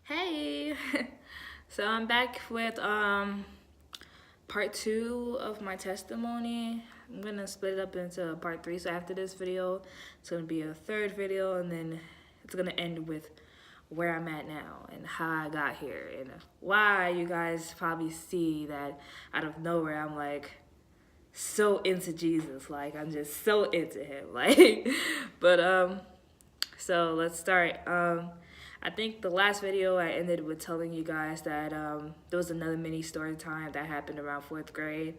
Hey, so I'm back with part two of my testimony. I'm gonna split it up into part three. So after this video, it's gonna be a third video, and then it's gonna end with where I'm at now and how I got here and why you guys probably see that out of nowhere I'm like so into Jesus. Like I'm just so into him. Like, but so let's start. I think the last video I ended with telling you guys that there was another mini story time that happened around fourth grade.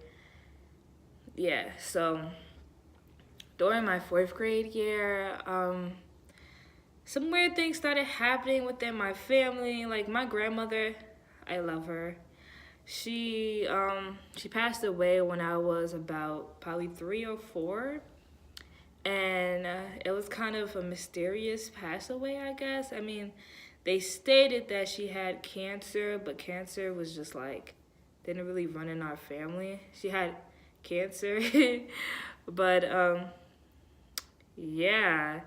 Yeah, so during my fourth grade year, some weird things started happening within my family. Like my grandmother, I love her. She passed away when I was about probably 3 or 4, and it was kind of a mysterious pass away, I guess. I mean, they stated that she had cancer, but cancer was just like didn't really run in our family. She had cancer, but yeah,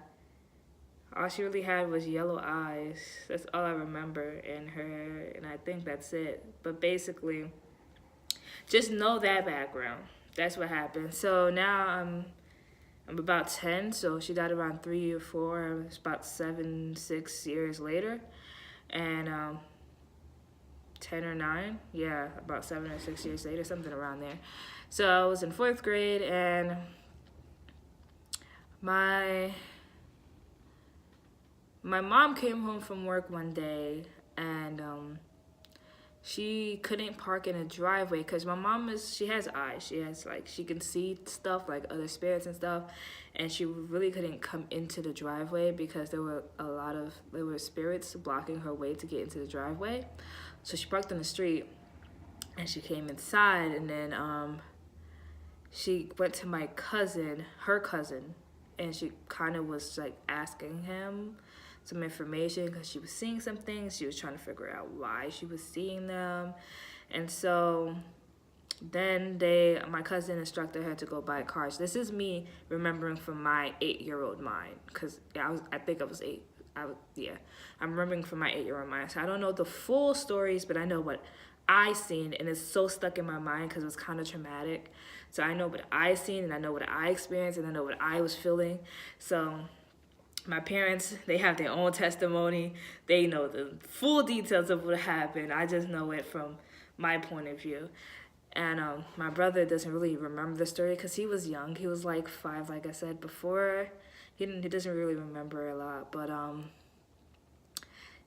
all she really had was yellow eyes. That's all I remember in her, and I think that's it. But basically, just know that background. That's what happened. So now I'm about 10, so she died around 3 or 4. It's about 7, 6 years later, and 10 or 9, yeah, about 7 or 6 years later, something around there. So I was in fourth grade, and my mom came home from work one day, and she couldn't park in a driveway because my mom she has eyes. She has she can see stuff like other spirits and stuff, and she really couldn't come into the driveway because there were spirits blocking her way to get into the driveway. So she parked on the street, and she came inside, and then she went to her cousin, and she kind of was like asking him some information because she was seeing some things. She was trying to figure out why she was seeing them. And so then my cousin instructed her to go buy cars. This is me remembering from my 8-year-old mind, because I think I was 8. I'm remembering from my 8-year-old mind. So I don't know the full stories, but I know what I seen, and it's so stuck in my mind because it was kind of traumatic. So I know what I seen, and I know what I experienced, and I know what I was feeling. So my parents, they have their own testimony. They know the full details of what happened. I just know it from my point of view. And my brother doesn't really remember the story because he was young. He was like 5, like I said before. He doesn't really remember a lot. But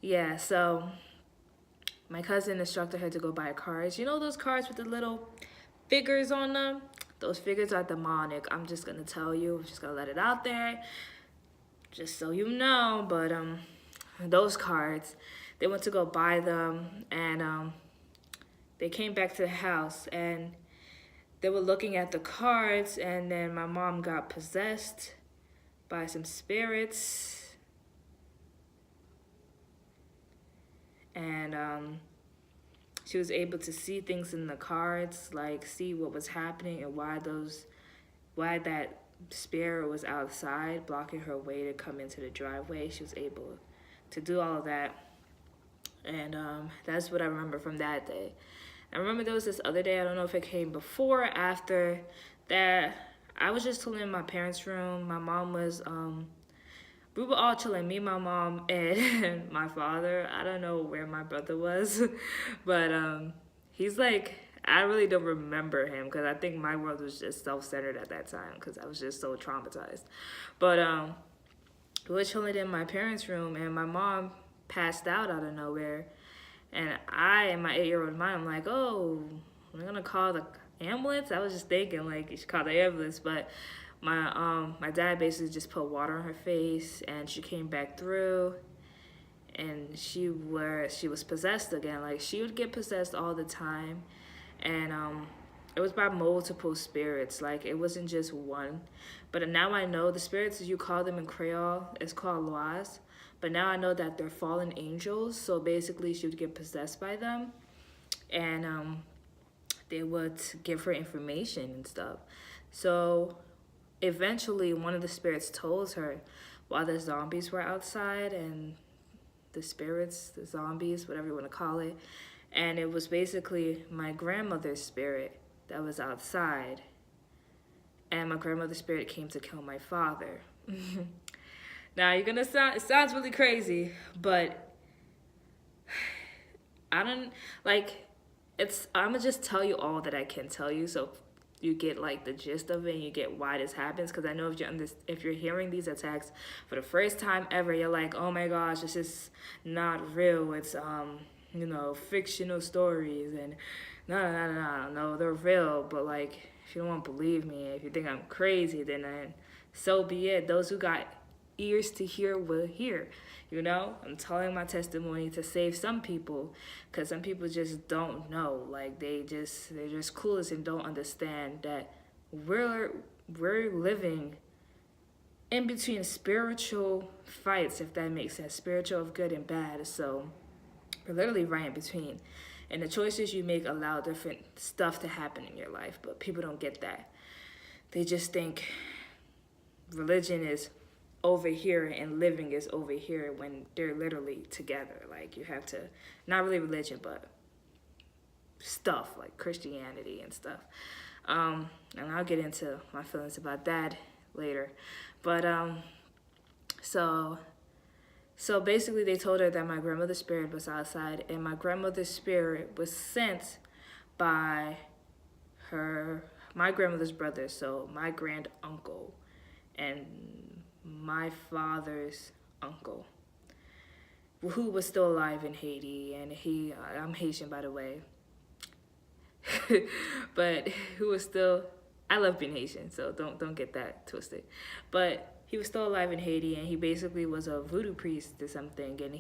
yeah, so my cousin instructed her to go buy cars. You know those cars with the little figures on them? Those figures are demonic. I'm just going to tell you. I'm just going to let it out there, just so you know. But those cards, they went to go buy them, and they came back to the house, and they were looking at the cards, and then my mom got possessed by some spirits, and she was able to see things in the cards, like see what was happening and why that spirit was outside blocking her way to come into the driveway. She was able to do all of that, and that's what I remember from that day. I remember there was this other day, I don't know if it came before or after that. I was just chilling in my parents' room. My mom was we were all chilling, me, my mom, and my father. I don't know where my brother was, but he's like, I really don't remember him because I think my world was just self-centered at that time because I was just so traumatized. But we were chilling in my parents' room, and my mom passed out of nowhere. And in my 8-year-old mind, I'm like, oh, we're gonna call the ambulance. I was just thinking like you should call the ambulance, but my dad basically just put water on her face, and she came back through, and she was possessed again. Like she would get possessed all the time, and it was by multiple spirits. Like it wasn't just one. But now I know the spirits, as you call them in Creole, it's called loas. But now I know that they're fallen angels. So basically, she would get possessed by them, and they would give her information and stuff. So eventually, one of the spirits told her while the zombies were outside, and the spirits, the zombies, whatever you want to call it. And it was basically my grandmother's spirit that was outside. And my grandmother's spirit came to kill my father. Now you're gonna sound, it sounds really crazy, but I don't like it's I'm gonna just tell you all that I can tell you so you get like the gist of it and you get why this happens, because I know if you're hearing these attacks for the first time ever, you're like, oh my gosh, this is not real, it's fictional stories, and no, they're real. But like, if you don't want to believe me, if you think I'm crazy, then so be it. Those who got ears to hear will hear. I'm telling my testimony to save some people, because some people just don't know. Like they're just clueless and don't understand that we're living in between spiritual fights, if that makes sense, spiritual of good and bad. So we're literally right in between, and the choices you make allow different stuff to happen in your life. But people don't get that. They just think religion is over here and living is over here, when they're literally together. Like you have to, not really religion, but stuff like Christianity and stuff. And I'll get into my feelings about that later. But so basically they told her that my grandmother's spirit was outside, and my grandmother's spirit was sent by my grandmother's brother, so my grand uncle and my father's uncle, who was still alive in Haiti, and I'm Haitian, by the way, but who was still, I love being Haitian, so don't get that twisted, but he was still alive in Haiti, and he basically was a voodoo priest or something, and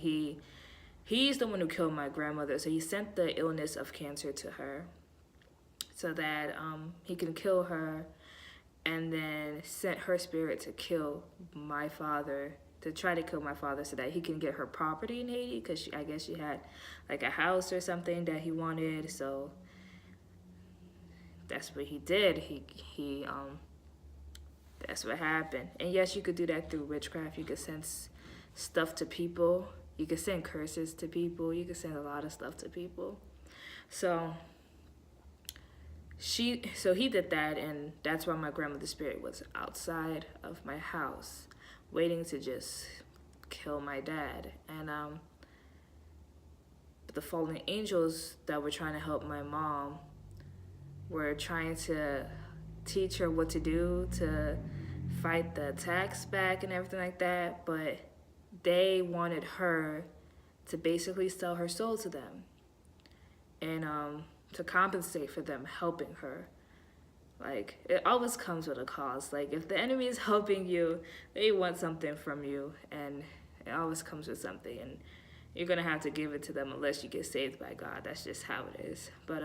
he's the one who killed my grandmother, so he sent the illness of cancer to her so that he can kill her, and then sent her spirit to kill my father, to try to kill my father so that he can get her property in Haiti, because I guess she had like a house or something that he wanted. So that's what he did. He that's what happened. And yes, you could do that through witchcraft. You could send stuff to people. You could send curses to people. You could send a lot of stuff to people. So he did that, and that's why my grandmother's spirit was outside of my house, waiting to just kill my dad. And the fallen angels that were trying to help my mom were trying to teach her what to do to fight the attacks back and everything like that, but they wanted her to basically sell her soul to them, and to compensate for them helping her. Like, it always comes with a cost. Like, if the enemy is helping you, they want something from you, and it always comes with something, and you're gonna have to give it to them unless you get saved by God. That's just how it is. But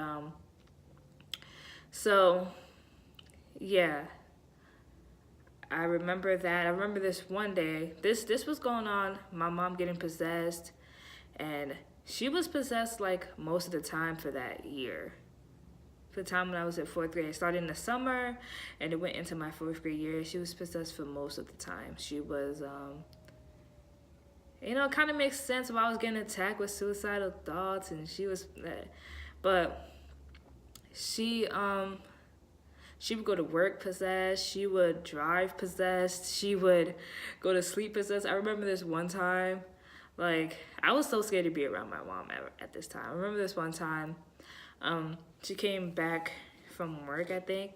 so yeah, I remember that. I remember this one day, this was going on, my mom getting possessed, and she was possessed like most of the time for that year. For the time when I was at 4th grade. It started in the summer and it went into my 4th grade year. She was possessed for most of the time. She was, it kind of makes sense why I was getting attacked with suicidal thoughts, and she was, but she would go to work possessed. She would drive possessed. She would go to sleep possessed. I remember this one time, like, I was so scared to be around my mom at this time. I remember this one time, she came back from work, I think,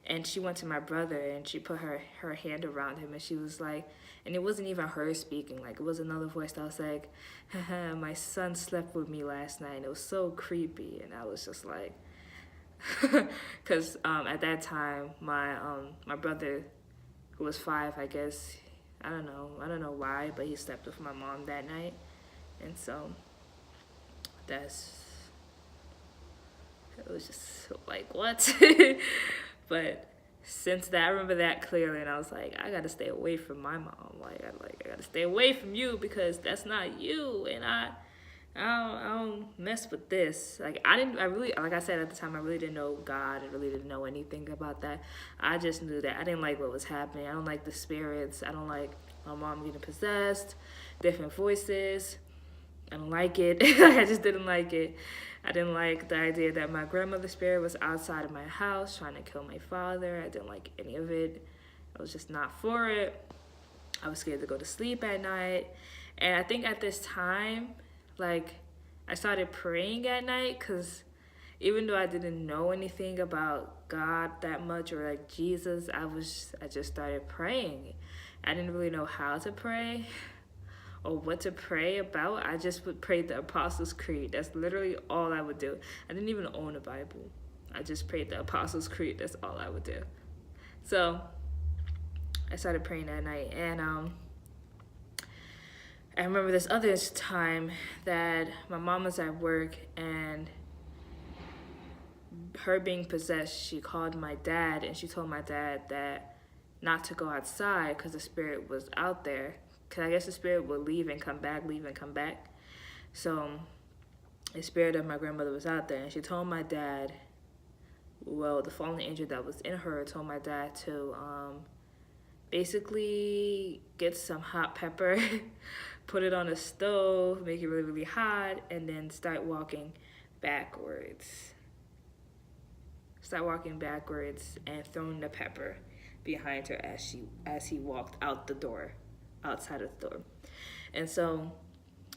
and she went to my brother, and she put her hand around him, and she was like, and it wasn't even her speaking, like, it was another voice that was like, haha, my son slept with me last night, and it was so creepy, and I was just like, because at that time, my brother, who was 5, I guess, I don't know why, but he slept with my mom that night, and so it was just like, what? But since that, I remember that clearly, and I was like, I gotta stay away from my mom. I gotta stay away from you, because that's not you, and I don't mess with this. Like I said at the time, I really didn't know God. I really didn't know anything about that. I just knew that I didn't like what was happening. I don't like the spirits. I don't like my mom getting possessed, different voices. I don't like it. I just didn't like it. I didn't like the idea that my grandmother's spirit was outside of my house trying to kill my father. I didn't like any of it. I was just not for it. I was scared to go to sleep at night. And I think at this time, like, I started praying at night because even though I didn't know anything about God that much or like Jesus, I just started praying. I didn't really know how to pray or what to pray about. I just would pray the Apostles' Creed. That's literally all I would do. I didn't even own a Bible. I just prayed the Apostles' Creed. That's all I would do. So I started praying that night, and I remember this other time that my mom was at work, and her being possessed, she called my dad, and she told my dad that not to go outside because the spirit was out there. Because I guess the spirit would leave and come back, leave and come back. So the spirit of my grandmother was out there, and she told my dad, well, the fallen angel that was in her told my dad to basically get some hot pepper, put it on a stove, make it really, really hot, and then start walking backwards. Start walking backwards and throwing the pepper behind her as he walked out the door, outside of the door. And so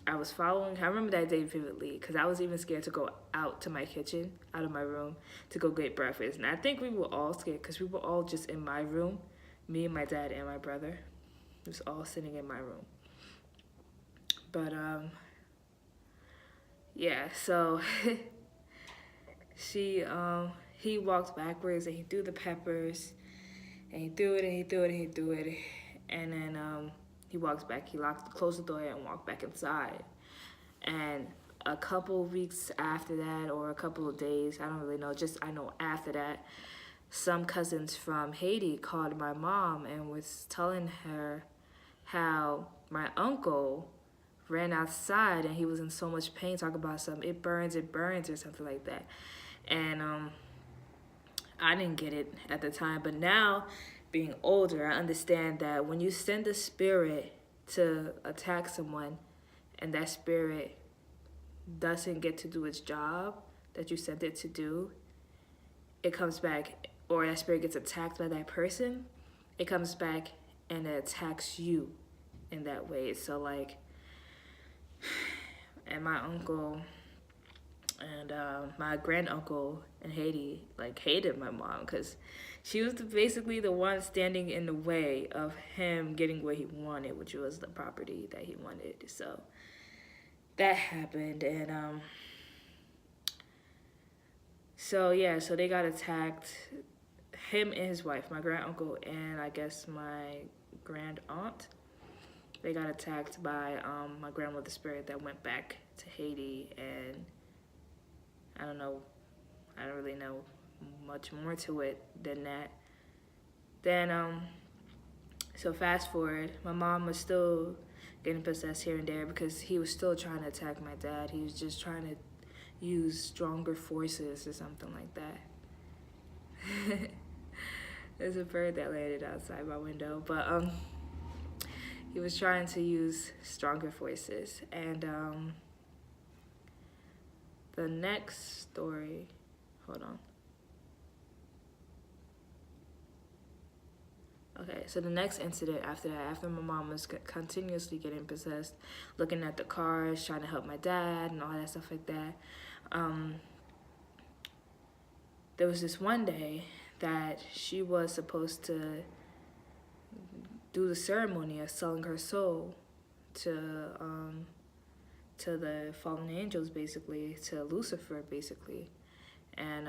I was following. I remember that day vividly because I was even scared to go out to my kitchen, out of my room, to go get breakfast. And I think we were all scared because we were all just in my room, me and my dad and my brother, just all sitting in my room. But yeah. So he walked backwards and he threw the peppers, and he threw it and he threw it and he threw it, and then he walks back. He closed the door and walked back inside. And a couple of weeks after that, or a couple of days, I don't really know, just I know after that, some cousins from Haiti called my mom and was telling her how my uncle ran outside and he was in so much pain, talk about something, it burns, or something like that. And I didn't get it at the time, but now, being older, I understand that when you send a spirit to attack someone and that spirit doesn't get to do its job that you sent it to do, it comes back, or that spirit gets attacked by that person, it comes back and it attacks you in that way. So like, and my uncle and my granduncle in Haiti like hated my mom because she was basically the one standing in the way of him getting what he wanted, which was the property that he wanted. So that happened, and so they got attacked, him and his wife, my granduncle and I guess my grand aunt. They got attacked by my grandmother's spirit that went back to Haiti, and I don't really know much more to it than that. Then, so fast forward, my mom was still getting possessed here and there because he was still trying to attack my dad. He was just trying to use stronger forces or something like that. There's a bird that landed outside my window, but he was trying to use stronger forces. And the next story, hold on. Okay, so the next incident after that, after my mom was continuously getting possessed, looking at the cars, trying to help my dad and all that stuff like that, there was this one day that she was supposed to do the ceremony of selling her soul to the fallen angels, basically, to Lucifer, basically. And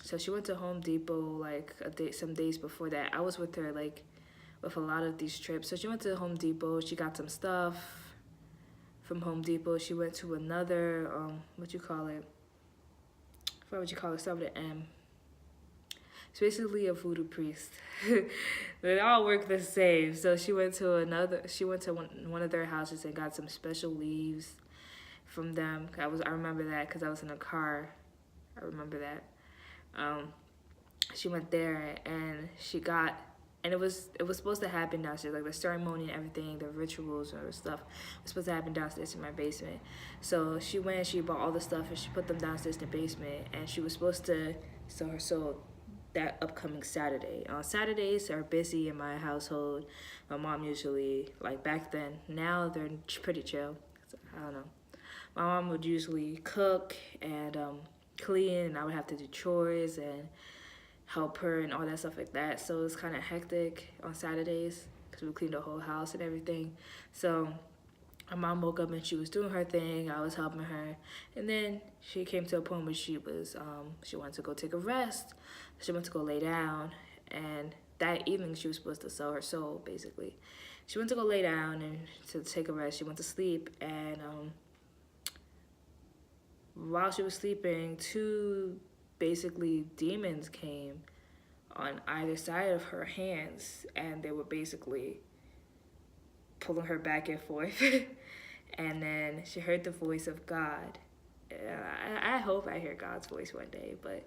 so she went to Home Depot like some days before that. I was with her like with a lot of these trips. So she went to Home Depot. She got some stuff from Home Depot. She went to another what you call it? I forgot what you call it. Start with an M. It's basically a voodoo priest. They all work the same. So she went to one of their houses and got some special leaves from them. I remember that because I was in a car. I remember that. She went there and she got and it was supposed to happen downstairs, like the ceremony and everything, the rituals or stuff was supposed to happen downstairs in my basement. So she went, she bought all the stuff, and she put them downstairs in the basement, and she was supposed to sew her soul that upcoming Saturday. On Saturdays are busy in my household. My mom usually, like back then, now they're pretty chill. I don't know. My mom would usually cook and clean, and I would have to do chores and help her and all that stuff like that. So it was kind of hectic on Saturdays because we would clean the whole house and everything. So my mom woke up and she was doing her thing. I was helping her, and then she came to a point where she wanted to go take a rest. She went to go lay down, and that evening she was supposed to sew her soul. Basically, she went to go lay down and to take a rest. She went to sleep, and while she was sleeping, two basically demons came on either side of her hands, and they were basically pulling her back and forth. And then she heard the voice of God. I hope I hear God's voice one day, but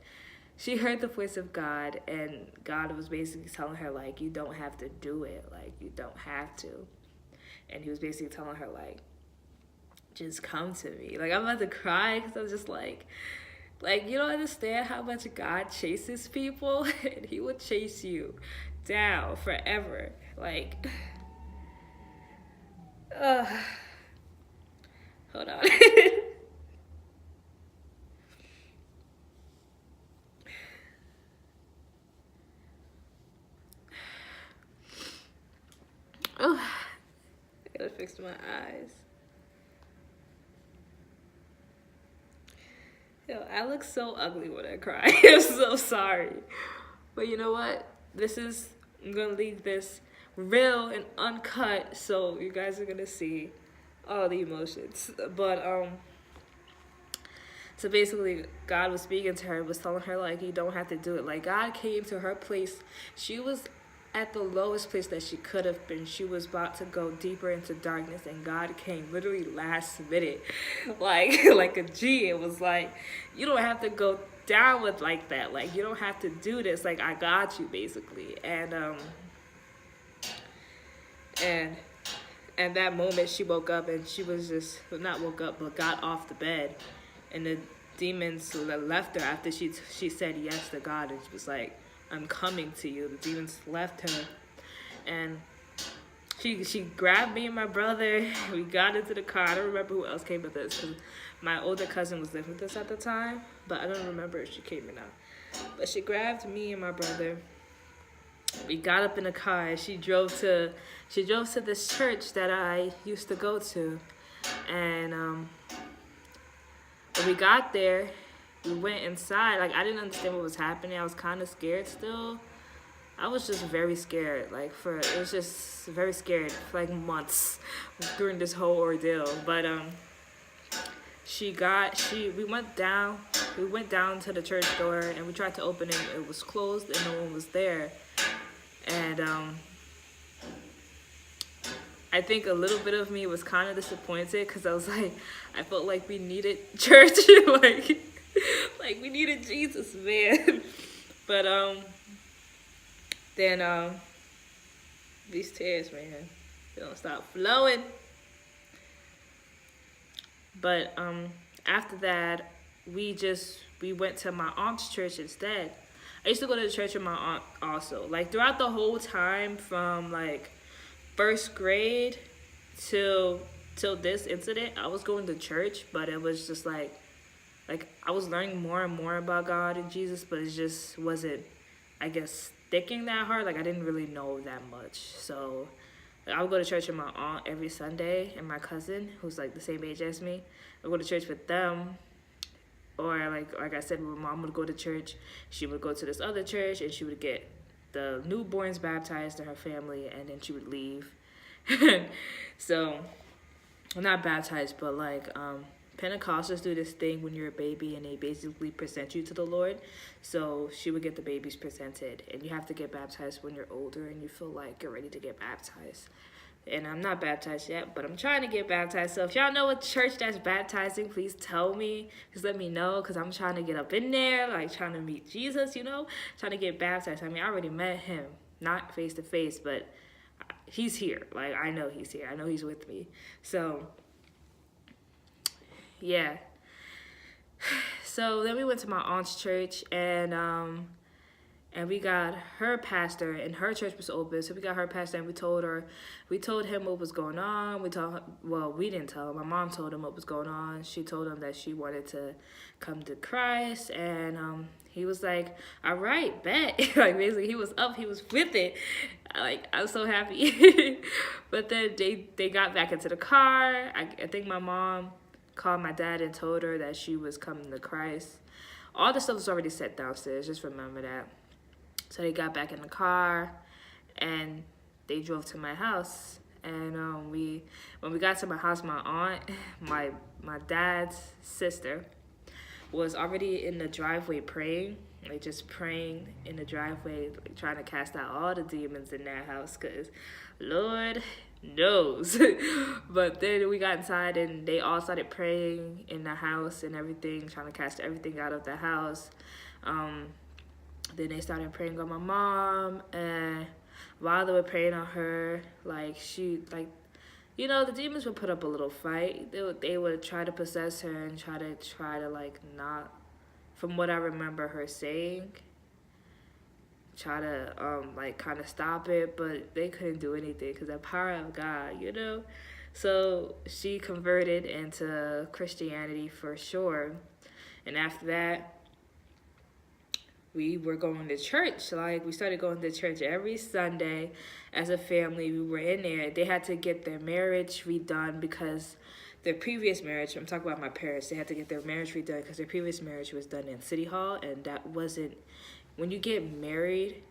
she heard the voice of God, and God was basically telling her, like, you don't have to do it, like, you don't have to. And he was basically telling her, like, just come to me. Like, I'm about to cry because I was just like, you don't understand how much God chases people, and he will chase you down forever. Like, hold on. Oh, I gotta fix my eyes. Yo, I look so ugly when I cry. I'm so sorry. But you know what? I'm gonna leave this real and uncut, so you guys are gonna see all the emotions. But so basically God was speaking to her, was telling her, like, you don't have to do it. Like, God came to her place. She was at the lowest place that she could have been. She was about to go deeper into darkness, and God came literally last minute, like a G. It was like, you don't have to go down with like that. Like, you don't have to do this. Like, I got you, basically. And that moment she woke up, and she was just, well, not woke up, but got off the bed, and the demons left her after she said yes to God, and she was like, I'm coming to you. The demons left her, and she grabbed me and my brother. We got into the car. I don't remember who else came with us, because my older cousin was living with us at the time, but I don't remember if she came or not. But she grabbed me and my brother. We got up in the car, and she drove to this church that I used to go to, and when we got there, we went inside. Like, I didn't understand what was happening. I was kind of scared still. I was just very scared. It was just very scared for like months during this whole ordeal. But we went down to the church door, and we tried to open it. It was closed, and no one was there. And I think a little bit of me was kind of disappointed, because I was like, I felt like we needed church. Like we needed Jesus, man. But then these tears, man, they don't stop flowing. But after that, we went to my aunt's church instead. I used to go to the church with my aunt also. Like, throughout the whole time from like first grade till this incident, I was going to church, but it was just like I was learning more and more about God and Jesus, but it just wasn't, I guess, sticking that hard. Like, I didn't really know that much. So I would go to church with my aunt every Sunday, and my cousin, who's like the same age as me. I would go to church with them. Or like I said, my mom would go to church. She would go to this other church, and she would get the newborns baptized in her family, and then she would leave. So, well, not baptized, but like Pentecostals do this thing when you're a baby, and they basically present you to the Lord. So she would get the babies presented, and you have to get baptized when you're older and you feel like you're ready to get baptized. And I'm not baptized yet, but I'm trying to get baptized. So if y'all know a church that's baptizing, please tell me. Just let me know, because I'm trying to get up in there, like trying to meet Jesus, trying to get baptized. I mean, I already met him. not face to face, but he's here. Like, I know he's here. I know he's with me. So, yeah. So then we went to my aunt's church, and we got her pastor, and her church was open. So we got her pastor, and we told him what was going on. We didn't tell him. My mom told him what was going on. She told him that she wanted to come to Christ, and he was like, all right, bet. Like, basically, he was up, he was with it. Like, I was so happy. But then they got back into the car. I think my mom called my dad and told her that she was coming to Christ. All the stuff was already set downstairs, just remember that. So they got back in the car, and they drove to my house. And when we got to my house, my aunt, my dad's sister, was already in the driveway praying, like just praying in the driveway, like trying to cast out all the demons in that house, because Lord knows. But then we got inside, and they all started praying in the house and everything, trying to cast everything out of the house. Then they started praying on my mom, and while they were praying on her, like, the demons would put up a little fight. They would try to possess her and try to like, not, from what I remember her saying, try to like kind of stop it, but they couldn't do anything because the power of God, So she converted into Christianity for sure, and after that, we were going to church. Like, we started going to church every Sunday as a family. We were in there. They had to get their marriage redone because their previous marriage, I'm talking about my parents, they had to get their marriage redone because their previous marriage was done in City Hall, and that wasn't, when you get married,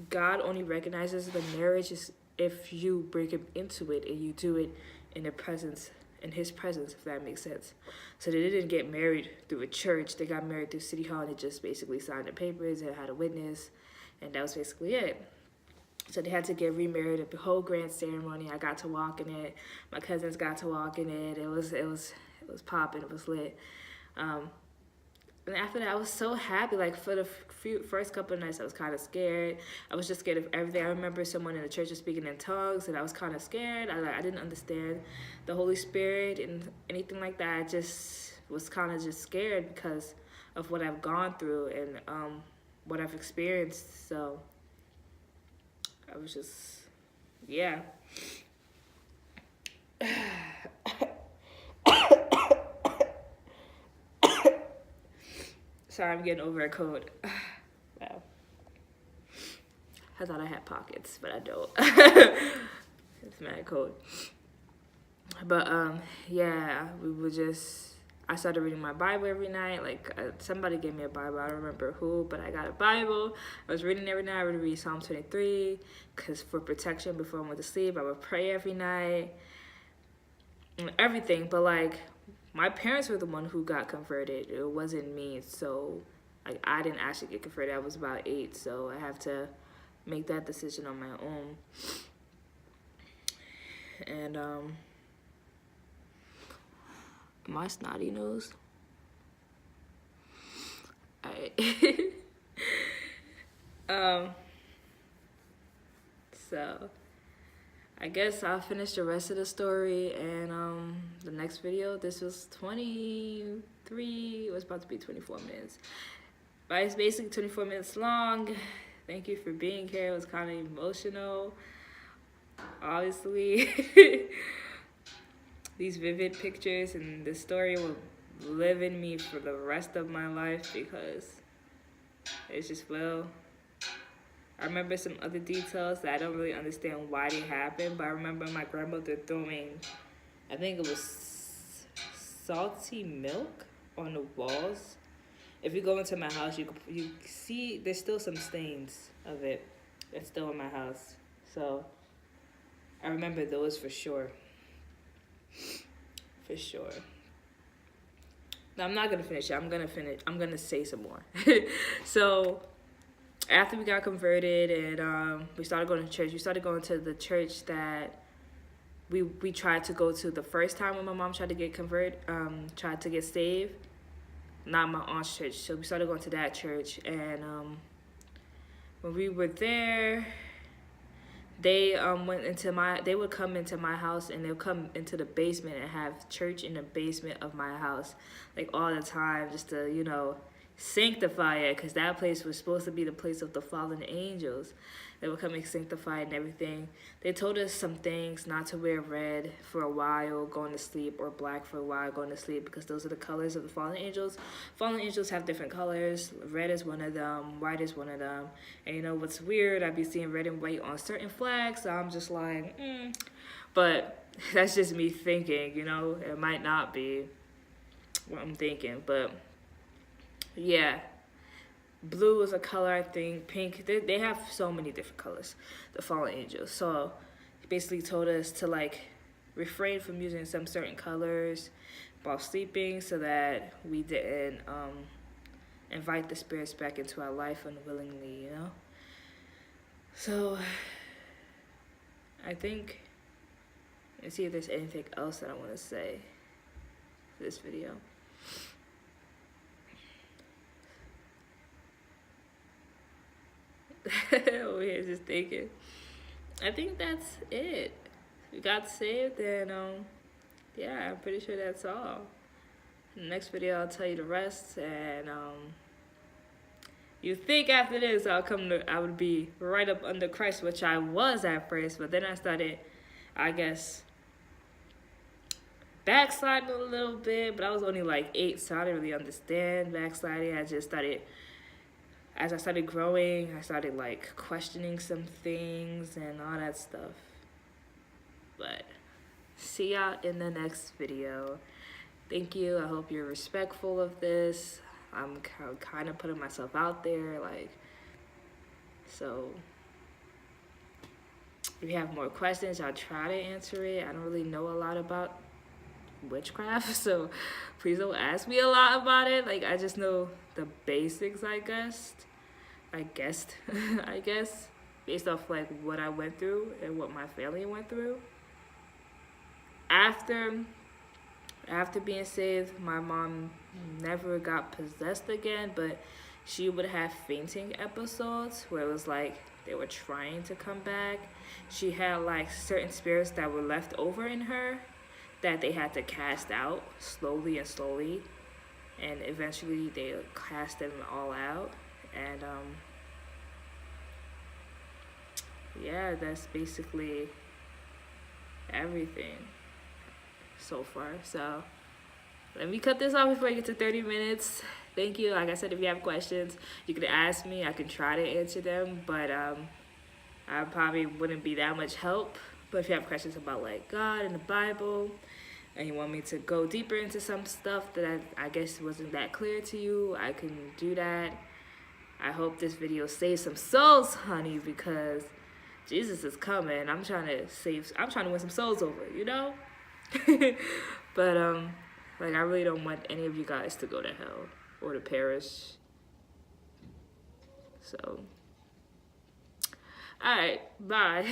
God only recognizes the marriage is if you bring him into it and you do it in his presence, if that makes sense. So they didn't get married through a church. They got married through City Hall, and they just basically signed the papers and had a witness, and that was basically it. So they had to get remarried, a whole grand ceremony. I got to walk in it. My cousins got to walk in it. It was popping. It was lit. And after that, I was so happy. Like, for the first couple of nights, I was kind of scared. I was just scared of everything. I remember someone in the church was speaking in tongues, and I was kind of scared. I didn't understand the Holy Spirit and anything like that. I just was kind of just scared because of what I've gone through and what I've experienced. So I was just, yeah. Sorry, I'm getting over a cold. Wow. I thought I had pockets, but I don't. It's mad cold. But yeah, I started reading my Bible every night. Like, somebody gave me a Bible. I don't remember who, but I got a Bible. I was reading every night. I would read Psalm 23 because for protection before I went to sleep. I would pray every night and everything. But like, my parents were the one who got converted. It wasn't me. So like, I didn't actually get converted. I was about 8, so I have to make that decision on my own. And my snotty nose. Alright. So I guess I'll finish the rest of the story and the next video. This was 23, it was about to be 24 minutes. But it's basically 24 minutes long. Thank you for being here. It was kind of emotional, obviously. These vivid pictures and the story will live in me for the rest of my life because it's just, well, I remember some other details that I don't really understand why they happened, but I remember my grandmother throwing, I think it was salty milk on the walls. If you go into my house, you see there's still some stains of it that's still in my house. So I remember those for sure. For sure. Now, I'm not going to finish it. I'm going to say some more. So after we got converted and we started going to church, we started going to the church that we tried to go to the first time when my mom tried to get tried to get saved. Not my aunt's church. So we started going to that church, and when we were there, they would come into my house, and they'll come into the basement and have church in the basement of my house, like all the time, just to, you know, sanctify it, because that place was supposed to be the place of the fallen angels. They would come and sanctify it and everything. They told us some things, not to wear red for a while going to sleep, or black for a while going to sleep, because those are the colors of the fallen angels. Fallen angels have different colors. Red is one of them, white is one of them. And you know what's weird? I be seeing red and white on certain flags, so I'm just like, But that's just me thinking, you know? It might not be what I'm thinking, but yeah. Blue is a color, I think. Pink. They have so many different colors, the fallen angels. So he basically told us to like refrain from using some certain colors while sleeping, so that we didn't invite the spirits back into our life unwillingly, you know? So I think, let's see if there's anything else that I want to say for this video. Over here just thinking. I think that's it. We got saved, and yeah, I'm pretty sure that's all. In the next video I'll tell you the rest, and you think after this I would be right up under Christ, which I was at first, but then I started, I guess, backsliding a little bit, but I was only like 8, so I didn't really understand backsliding. I just started, as I started growing, I started like questioning some things and all that stuff. But see y'all in the next video. Thank you. I hope you're respectful of this. I'm kind of putting myself out there, like, so if you have more questions, I'll try to answer it. I don't really know a lot about witchcraft, so please don't ask me a lot about it. Like, I just know the basics, I guess, based off like what I went through and what my family went through. After being saved, my mom never got possessed again, but she would have fainting episodes where it was like they were trying to come back. She had like certain spirits that were left over in her that they had to cast out slowly, and eventually they cast them all out. And yeah, that's basically everything so far. So let me cut this off before I get to 30 minutes. Thank you. Like I said, if you have questions, you can ask me. I can try to answer them, but I probably wouldn't be that much help. But if you have questions about like God and the Bible, and you want me to go deeper into some stuff that I guess wasn't that clear to you, I can do that. I hope this video saves some souls, honey, because Jesus is coming. I'm trying to win some souls over, you know? But like, I really don't want any of you guys to go to hell or to perish. So, all right, bye.